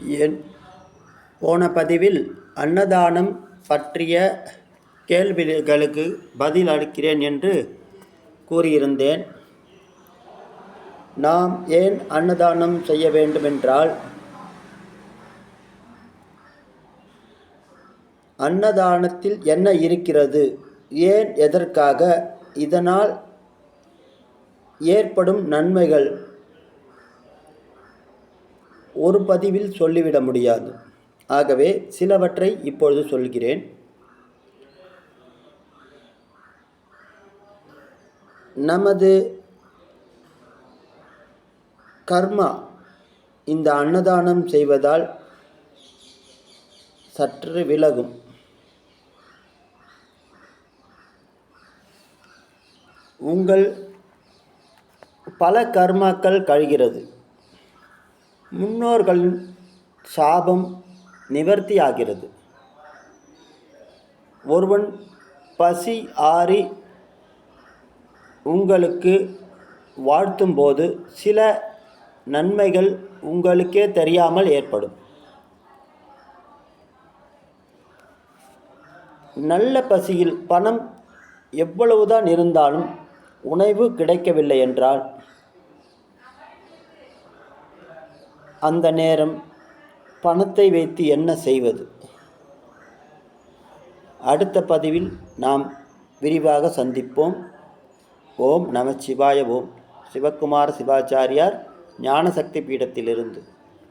என் போன பதிவில் அன்னதானம் பற்றிய கேள்விகளுக்கு பதில் அளிக்கிறேன் என்று கூறியிருந்தேன். நாம் ஏன் அன்னதானம் செய்ய வேண்டுமென்றால், அன்னதானத்தில் என்ன இருக்கிறது, ஏன், எதற்காக, இதனால் ஏற்படும் நன்மைகள் ஒரு பதிவில் சொல்லிவிட முடியாது. ஆகவே சிலவற்றை இப்பொழுது சொல்கிறேன். நமது கர்மா இந்த அன்னதானம் செய்வதால் சற்று விலகும். உங்கள் பல கர்மாக்கள் கழிகிறது. முன்னோர்களின் சாபம் நிவர்த்தி ஆகிறது. ஒருவன் பசி ஆறி உங்களுக்கு வாழ்த்தும்போது சில நன்மைகள் உங்களுக்கே தெரியாமல் ஏற்படும். நல்ல பசியில் பணம் எவ்வளவுதான் இருந்தாலும் உணவு கிடைக்கவில்லை என்றால் அந்த நேரம் பணத்தை வைத்து என்ன செய்வது? அடுத்த பதிவில் நாம் விரிவாக சந்திப்போம். ஓம் நம சிவாய. ஓம் சிவகுமார சிவாச்சாரியார் ஞானசக்தி பீடத்திலிருந்து.